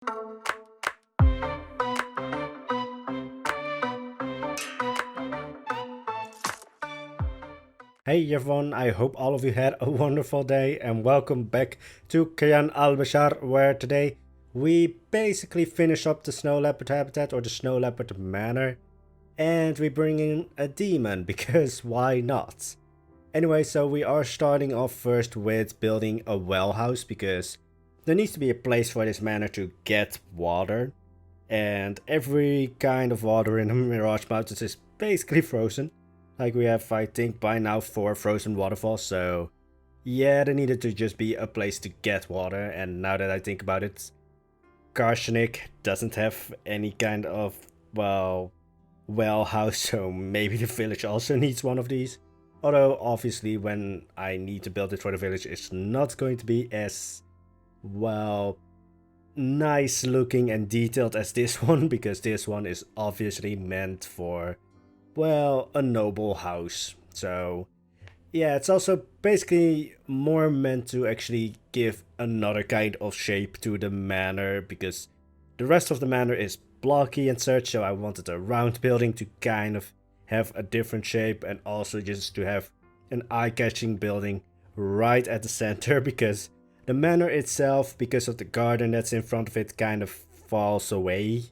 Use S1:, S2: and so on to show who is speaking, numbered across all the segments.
S1: Hey everyone, I hope all of you had a wonderful day and welcome back to Kayan Al-Bashar, where today we basically finish up the Snow Leopard habitat or the Snow Leopard Manor, and we bring in a demon because why not? Anyway, so we are starting off first with building a well house because there needs to be a place for this manor to get water, and every kind of water in the Mirage Mountains is basically frozen. Like we have, I think, by now 4 frozen waterfalls, so yeah, there needed to just be a place to get water, and now that I think about it, Karshanik doesn't have any kind of, well house, so maybe the village also needs one of these. Although, obviously, when I need to build it for the village, it's not going to be as, well, nice looking and detailed as this one, because this one is obviously meant for, well, a noble house. So yeah, it's also basically more meant to actually give another kind of shape to the manor, because the rest of the manor is blocky and such, so I wanted a round building to kind of have a different shape, and also just to have an eye-catching building right at the center, because the manor itself, because of the garden that's in front of it, kind of falls away.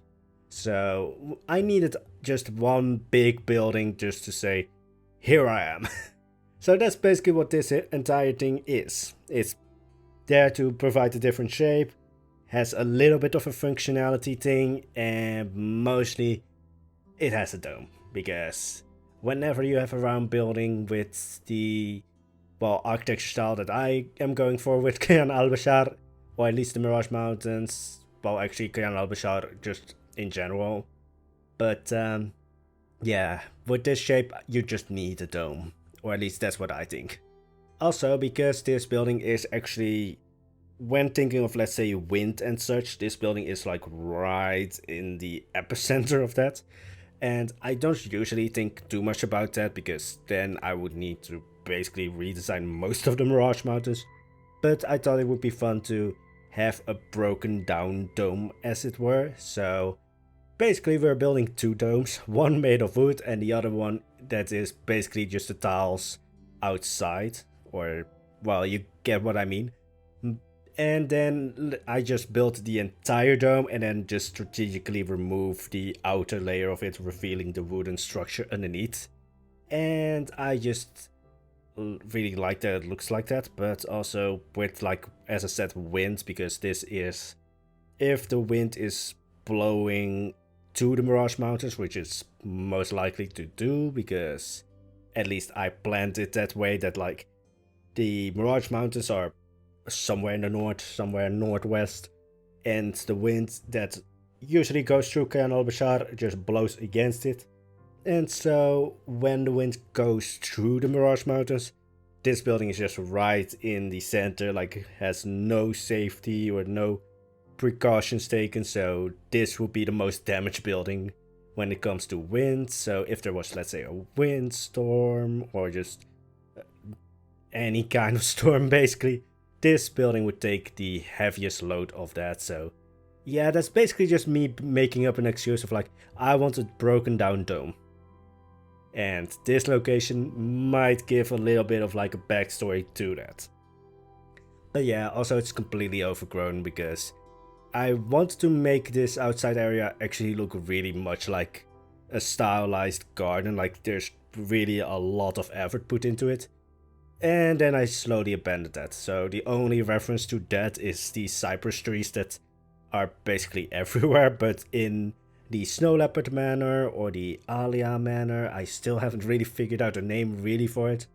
S1: So I needed just one big building just to say, here I am. So that's basically what this entire thing is. It's there to provide a different shape, has a little bit of a functionality thing, and mostly it has a dome. Because whenever you have a round building with the, well, architecture style that I am going for with Kayan Al-Bashar, or at least the Mirage Mountains, well, actually Kayan Al-Bashar just in general. But yeah, with this shape, you just need a dome. Or at least that's what I think. Also, because this building is actually, when thinking of, let's say, wind and such, this building is like right in the epicenter of that. And I don't usually think too much about that, because then I would need to basically redesign most of the Mirage Mountains. But I thought it would be fun to have a broken down dome, as it were. So basically we're building 2 domes, one made of wood and the other one that is basically just the tiles outside, or, well, you get what I mean. And then I just built the entire dome and then just strategically removed the outer layer of it, revealing the wooden structure underneath. And I just really like that it looks like that, but also with, like, as I said, wind, because this is, if the wind is blowing to the Mirage Mountains, which is most likely to do, because at least I planned it that way, that like the Mirage Mountains are somewhere in the north, somewhere northwest, and the wind that usually goes through Kayan Al-Bashar just blows against it. And so when the wind goes through the Mirage Mountains, this building is just right in the center, like has no safety or no precautions taken, so this would be the most damaged building when it comes to wind. So if there was, let's say, a windstorm or just any kind of storm, basically, this building would take the heaviest load of that. So yeah, that's basically just me making up an excuse of like, I want a broken down dome. And this location might give a little bit of like a backstory to that. But yeah, also it's completely overgrown, because I want to make this outside area actually look really much like a stylized garden, like there's really a lot of effort put into it. And then I slowly abandoned that, so the only reference to that is the cypress trees that are basically everywhere, but in the Snow Leopard Manor or the Alia Manor, I still haven't really figured out a name really for it.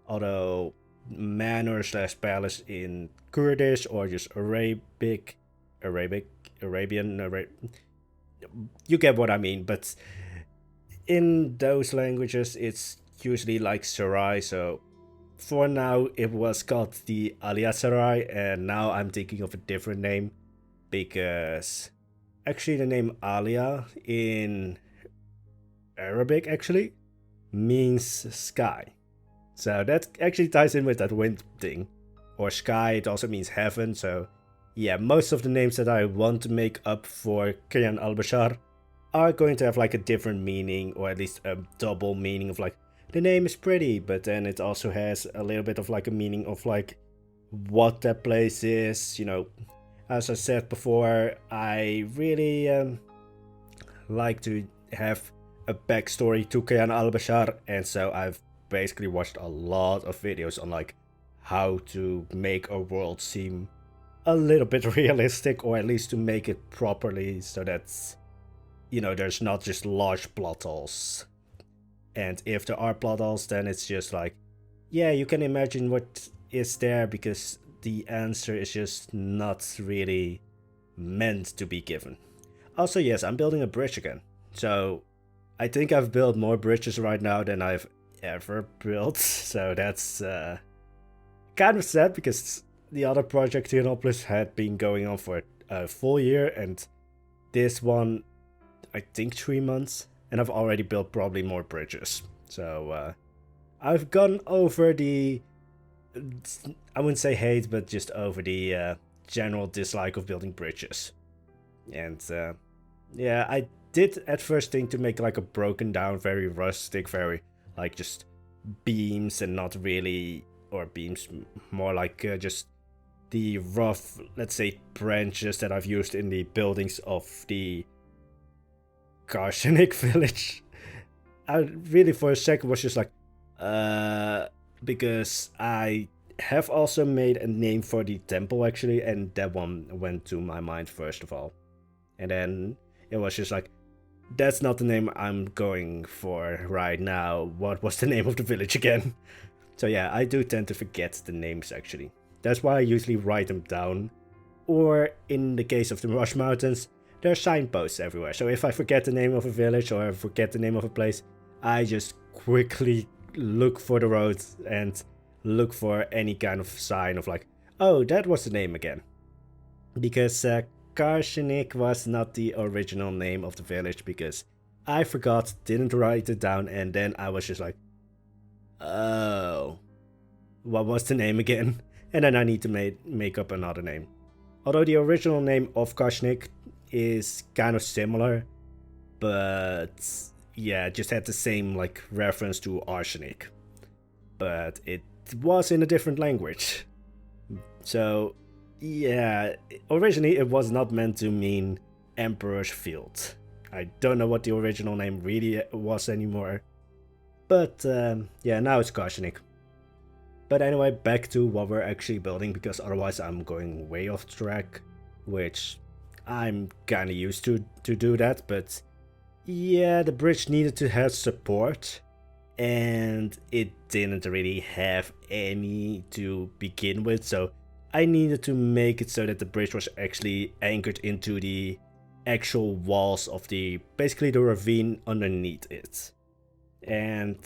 S1: Although manor slash palace in Kurdish or just Arabian, you get what I mean, but in those languages it's usually like Sarai, so for now it was called the Alia Sarai, and now I'm thinking of a different name, because actually the name Alia in Arabic actually means sky. So that actually ties in with that wind thing. Or sky, it also means heaven, so yeah, most of the names that I want to make up for Kayan Al-Bashar are going to have like a different meaning, or at least a double meaning of like, the name is pretty, but then it also has a little bit of like a meaning of like what that place is. You know, as I said before, I really like to have a backstory to Kayan Al-Bashar, and so I've basically watched a lot of videos on like how to make a world seem a little bit realistic, or at least to make it properly, so that's, you know, there's not just large plot holes. And if there are plot holes, then it's just like, yeah, you can imagine what is there, because the answer is just not really meant to be given. Also, yes, I'm building a bridge again. So I think I've built more bridges right now than I've ever built. So that's kind of sad, because the other project, Theonopolis, had been going on for a full year, and this one, I think 3 months, and I've already built probably more bridges. So I've gone over the, I wouldn't say hate, but just over the general dislike of building bridges. And yeah, I did at first think to make like a broken down, very rustic, very like just beams and not really, or beams, more like just the rough, let's say, branches that I've used in the buildings of the Karshanik village. I really for a second was just like, because I have also made a name for the temple actually, and that one went to my mind first of all. And then it was just like, that's not the name I'm going for right now. What was the name of the village again? So yeah, I do tend to forget the names actually. That's why I usually write them down. Or in the case of the Rush Mountains, there are signposts everywhere. So if I forget the name of a village or I forget the name of a place, I just quickly look for the road and look for any kind of sign of like, oh, that was the name again. Because Karshanik was not the original name of the village, because I forgot, didn't write it down, and then I was just like, oh, what was the name again? And then I need to make up another name. Although the original name of Karshanik is kind of similar, but yeah, just had the same like reference to arsenic, but it was in a different language. So yeah, originally it was not meant to mean Emperor's Field. I don't know what the original name really was anymore, but yeah, now it's Karshanik. But anyway, back to what we're actually building, because otherwise I'm going way off track, which I'm kinda used to do that, but yeah, the bridge needed to have support, and it didn't really have any to begin with, so I needed to make it so that the bridge was actually anchored into the actual walls of the, basically the ravine underneath it. And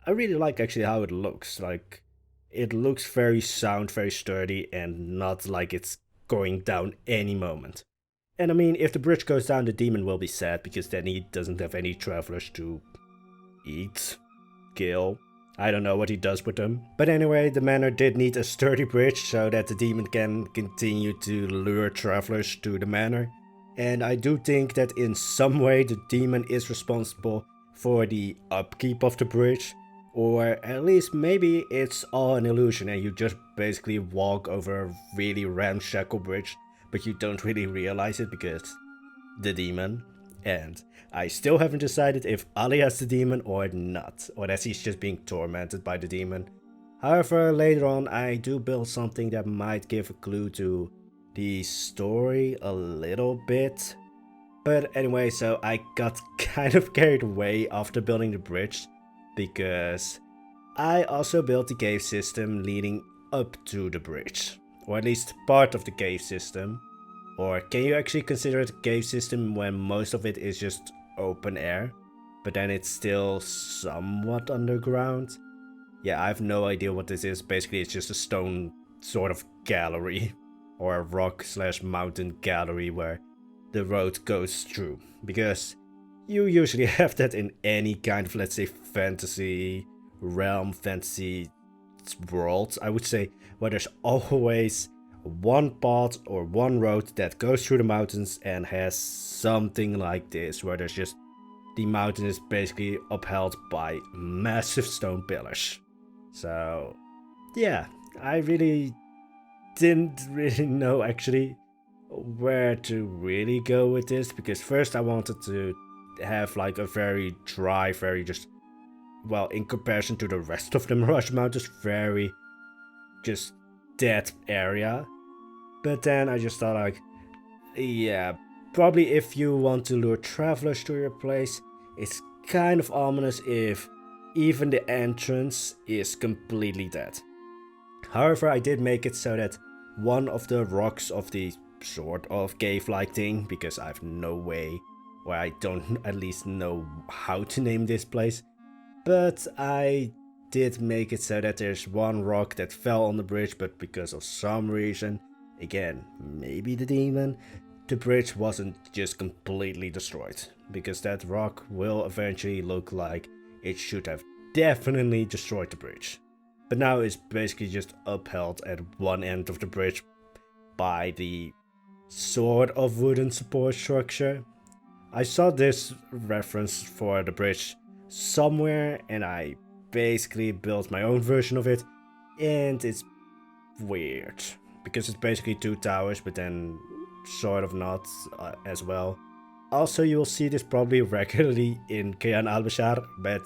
S1: I really like actually how it looks. Like, it looks very sound, very sturdy, and not like it's going down any moment. And I mean, if the bridge goes down, the demon will be sad, because then he doesn't have any travelers to eat, kill. I don't know what he does with them. But anyway, the manor did need a sturdy bridge so that the demon can continue to lure travelers to the manor. And I do think that in some way the demon is responsible for the upkeep of the bridge. Or at least maybe it's all an illusion and you just basically walk over a really ramshackle bridge, but you don't really realize it because the demon. And I still haven't decided if Ali has the demon or not, or that he's just being tormented by the demon. However, later on I do build something that might give a clue to the story a little bit. But anyway, so I got kind of carried away after building the bridge, because I also built the cave system leading up to the bridge, or at least part of the cave system. Or can you actually consider it a cave system when most of it is just open air, but then it's still somewhat underground? Yeah, I have no idea what this is. Basically, it's just a stone sort of gallery, or a rock / mountain gallery where the road goes through, because you usually have that in any kind of, let's say, fantasy realm, fantasy world, I would say, where there's always one path or one road that goes through the mountains and has something like this, where there's just the mountain is basically upheld by massive stone pillars. So yeah, I really didn't really know actually where to really go with this, because first I wanted to have like a very dry, very just, well, in comparison to the rest of the Mirage Mountains, very just dead area. But then I just thought like, yeah, probably if you want to lure travelers to your place, it's kind of ominous if even the entrance is completely dead. However, I did make it so that one of the rocks of the sort of cave-like thing, because I have no way, or I don't at least know how to name this place, but I did make it so that there's one rock that fell on the bridge, but because of some reason, again, maybe the demon, the bridge wasn't just completely destroyed, because that rock will eventually look like it should have definitely destroyed the bridge. But now it's basically just upheld at one end of the bridge by the sort of wooden support structure. I saw this reference for the bridge somewhere and I basically built my own version of it, and it's weird because it's basically two towers but then sort of not as well. Also, you will see this probably regularly in Kayan Al-Bashar, but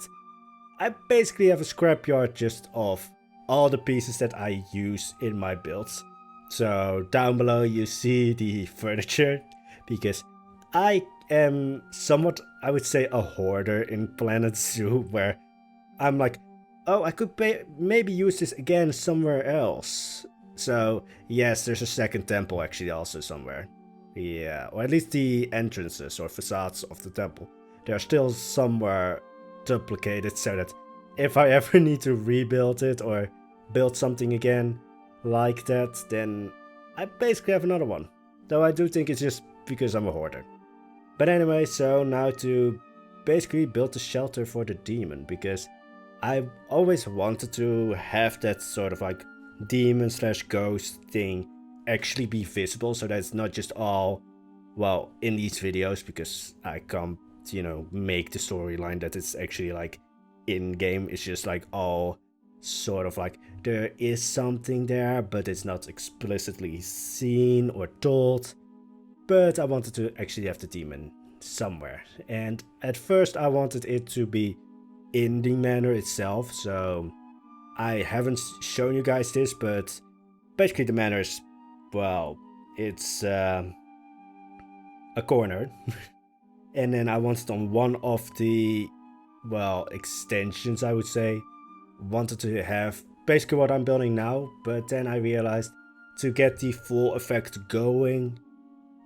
S1: I basically have a scrapyard just of all the pieces that I use in my builds. So down below you see the furniture, because I am somewhat, I would say, a hoarder in Planet Zoo, where I'm like, oh, I could maybe use this again somewhere else. So yes, there's a second temple actually also somewhere. Yeah, or at least the entrances or facades of the temple, they're still somewhere duplicated, so that if I ever need to rebuild it or build something again like that, then I basically have another one. Though I do think it's just because I'm a hoarder. But anyway, so now to basically build a shelter for the demon, because I always wanted to have that sort of like demon slash ghost thing actually be visible, so that it's not just all, well, in these videos, because I can't, you know, make the storyline that it's actually like in game. It's just like all sort of like there is something there, but it's not explicitly seen or told. But I wanted to actually have the demon somewhere, and at first I wanted it to be in the manor itself. So I haven't shown you guys this, but basically the manor is, well, it's a corner. And then I wanted on one of the, well, extensions, I would say, wanted to have basically what I'm building now, but then I realized to get the full effect going,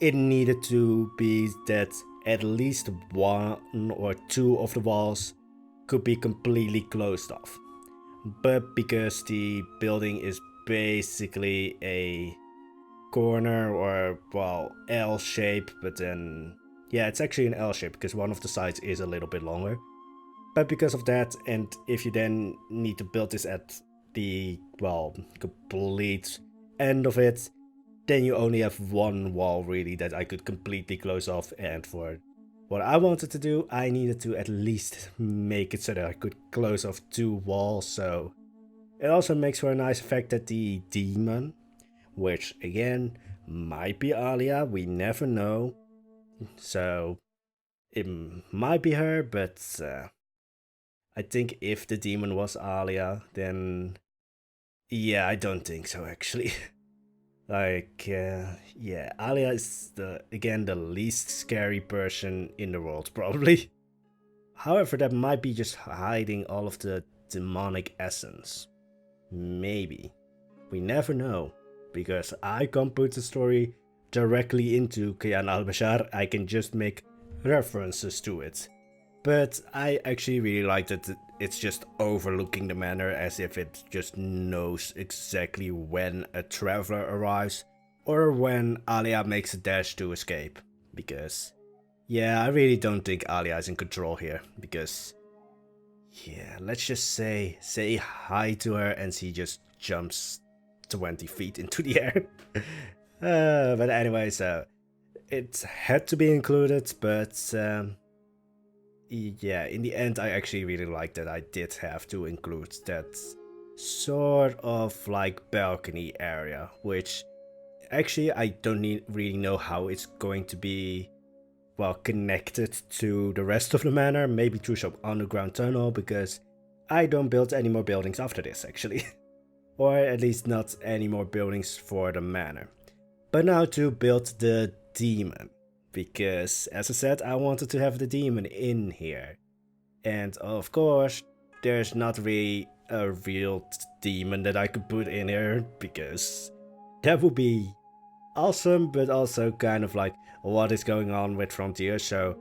S1: it needed to be that at least one or two of the walls could be completely closed off. But because the building is basically a corner, or, well, L shape, but then, yeah, it's actually an L shape because one of the sides is a little bit longer. But because of that, and if you then need to build this at the, well, complete end of it, then you only have one wall really that I could completely close off. And for what I wanted to do, I needed to at least make it so that I could close off two walls. So it also makes for a nice effect that the demon, which again might be Alia, we never know. So it might be her, but I think if the demon was Alia, then yeah, I don't think so actually. Like, yeah, Alia is the least scary person in the world probably. However, that might be just hiding all of the demonic essence. Maybe. We never know, because I can't put the story directly into Kayan Al-Bashar, I can just make references to it. But I actually really like that it's just overlooking the manor, as if it just knows exactly when a traveler arrives or when Alia makes a dash to escape. Because, yeah, I really don't think Alia is in control here, because, yeah, let's just say hi to her and she just jumps 20 feet into the air. But anyways, it had to be included, but yeah, in the end I actually really liked that I did have to include that sort of like balcony area, which actually I don't really know how it's going to be, well, connected to the rest of the manor, maybe through some underground tunnel, because I don't build any more buildings after this actually. Or at least not any more buildings for the manor. But now to build the demon, because as I said, I wanted to have the demon in here. And of course, there's not really a real demon that I could put in here, because that would be awesome, but also kind of like what is going on with Frontier. So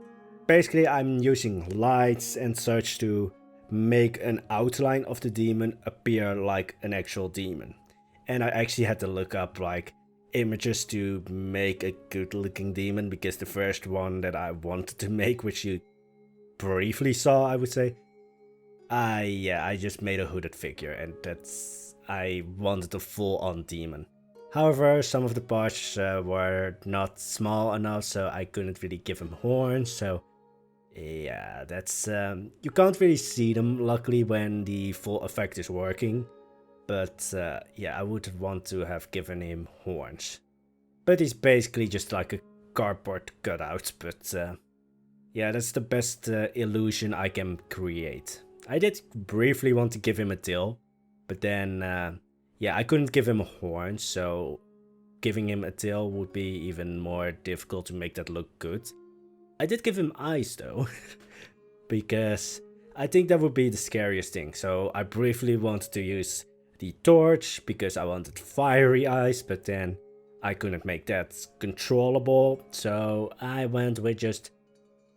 S1: basically I'm using lights and such to make an outline of the demon appear like an actual demon. And I actually had to look up like images to make a good looking demon, because the first one that I wanted to make, which you briefly saw, I would say, I just made a hooded figure, and I wanted a full on demon. However, some of the parts were not small enough, so I couldn't really give him horns. So yeah, that's you can't really see them luckily when the full effect is working. But yeah, I would want to have given him horns. But he's basically just like a cardboard cutout. But yeah, that's the best illusion I can create. I did briefly want to give him a tail, but then yeah, I couldn't give him a horn, so giving him a tail would be even more difficult to make that look good. I did give him eyes though, because I think that would be the scariest thing. So I briefly wanted to use the torch because I wanted fiery eyes, but then I couldn't make that controllable. So I went with just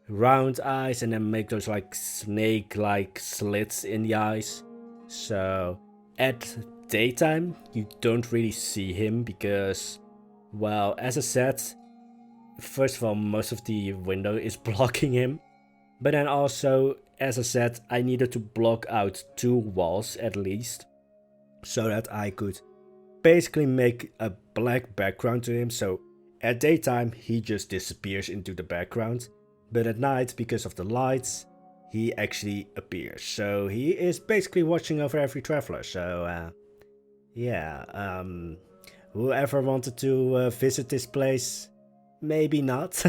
S1: round eyes and then make those like snake-like slits in the eyes. So at daytime you don't really see him because, well, as I said, first of all, most of the window is blocking him. But then also, as I said, I needed to block out 2 walls at least, so that I could basically make a black background to him. So at daytime, he just disappears into the background. But at night, because of the lights, he actually appears. So he is basically watching over every traveler. So yeah, whoever wanted to visit this place, maybe not.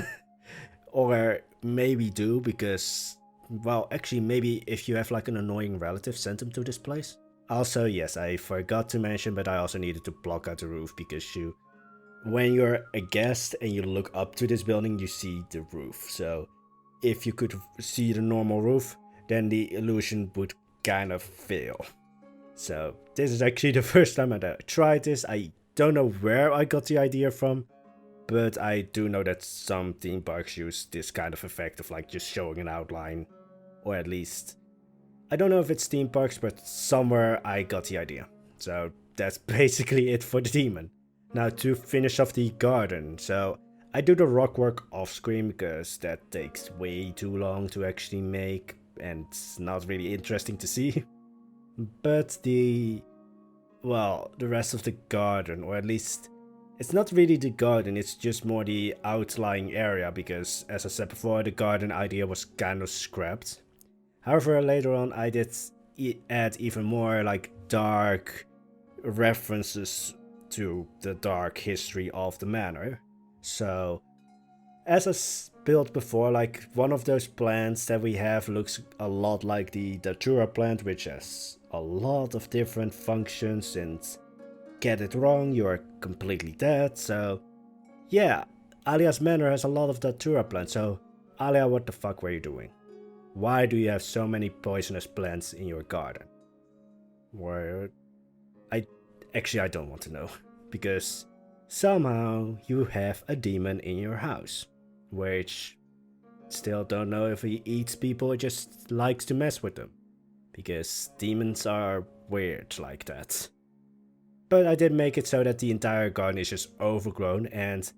S1: Or maybe do, because, well, actually maybe if you have like an annoying relative, send them to this place. Also, yes, I forgot to mention, but I also needed to block out the roof, because when you're a guest and you look up to this building, you see the roof. So if you could see the normal roof, then the illusion would kind of fail. So this is actually the first time I tried this. I don't know where I got the idea from, but I do know that some theme parks use this kind of effect of like just showing an outline, or at least, I don't know if it's theme parks, but somewhere I got the idea. So that's basically it for the demon. Now to finish off the garden, so I do the rock work off screen because that takes way too long to actually make and it's not really interesting to see. But the rest of the garden, or at least it's not really the garden, it's just more the outlying area, because as I said before, the garden idea was kind of scrapped. However, later on I did add even more like dark references to the dark history of the manor. So as I built before, like one of those plants that we have looks a lot like the Datura plant, which has a lot of different functions, and get it wrong, you're completely dead. So yeah, Alia's manor has a lot of Datura plants. So Alia, what the fuck were you doing? Why do you have so many poisonous plants in your garden? I don't want to know, because somehow you have a demon in your house, which still don't know if he eats people or just likes to mess with them, because demons are weird like that. But I did make it so that the entire garden is just overgrown, and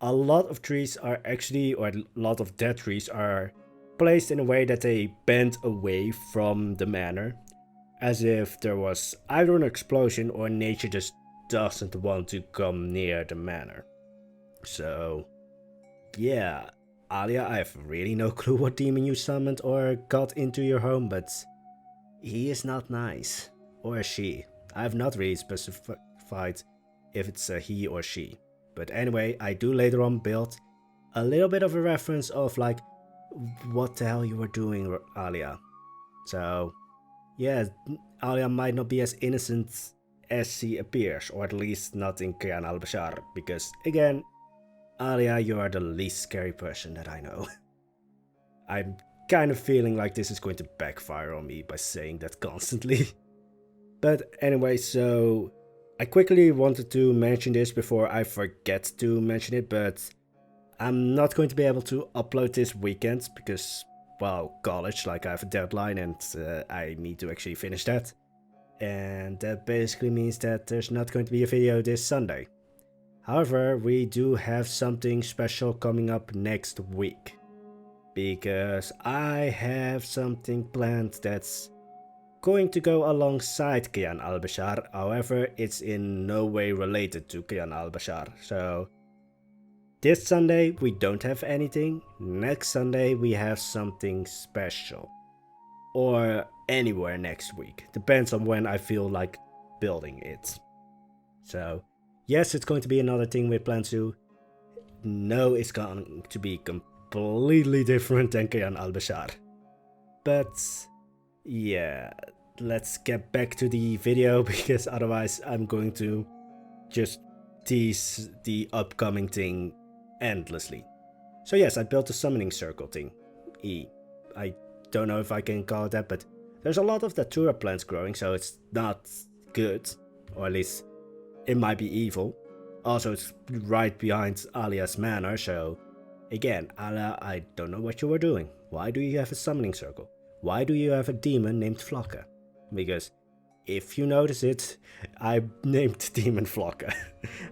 S1: a lot of trees are actually, or a lot of dead trees are placed in a way that they bend away from the manor, as if there was either an explosion or nature just doesn't want to come near the manor. So, yeah, Alia, I have really no clue what demon you summoned or got into your home, but he is not nice. Or she. I have not really specified if it's a he or she. But anyway, I do later on build a little bit of a reference of like what the hell you were doing, Alia. So, yeah, Alia might not be as innocent as she appears, or at least not in Kayan Al-Bashar, because again, Alia, you are the least scary person that I know. I'm kind of feeling like this is going to backfire on me by saying that constantly. But anyway, so I quickly wanted to mention this before I forget to mention it, but I'm not going to be able to upload this weekend because, well, college, like I have a deadline and I need to actually finish that. And that basically means that there's not going to be a video this Sunday. However, we do have something special coming up next week. Because I have something planned that's going to go alongside Kayan Al-Bashar. However, it's in no way related to Kayan Al-Bashar. So, this Sunday we don't have anything. Next Sunday we have something special. Or anywhere next week. Depends on when I feel like building it. So, yes, it's going to be another thing we plan to. No, it's going to be completely different than Kayan Al-Bashar. But yeah, let's get back to the video because otherwise I'm going to just tease the upcoming thing endlessly. So yes, I built a summoning circle thing. I don't know if I can call it that, but there's a lot of datura plants growing, so it's not good, or at least it might be evil. Also, it's right behind Alia's manor, so again, Alia, I don't know what you were doing. Why do you have a summoning circle? Why do you have a demon named Flocka? Because if you notice it, I named demon Flocka.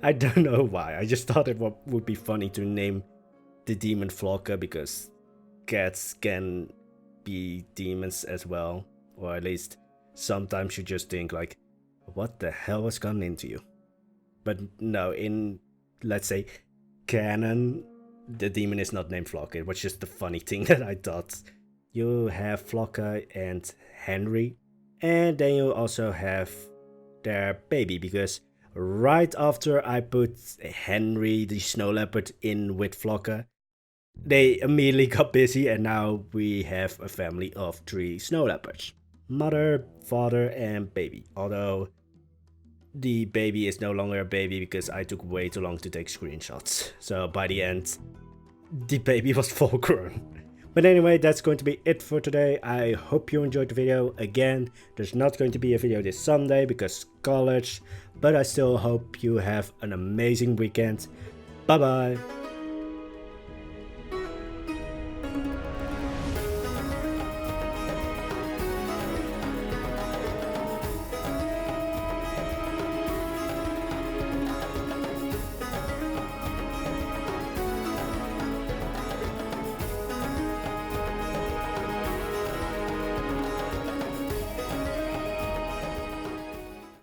S1: I don't know why, I just thought it would be funny to name the demon Flocka because cats can be demons as well, or at least sometimes you just think like, what the hell has gone into you? But no, in, let's say, canon, the demon is not named Flocka. It was just the funny thing that I thought. You have Flocka and Henry, and then you also have their baby, because right after I put Henry the Snow Leopard in with Flocka, they immediately got busy, and now we have a family of 3 snow leopards. Mother, father, and baby. Although the baby is no longer a baby because I took way too long to take screenshots. So by the end, the baby was full grown. But anyway, that's going to be it for today. I hope you enjoyed the video. Again, there's not going to be a video this Sunday because college, but I still hope you have an amazing weekend. Bye bye.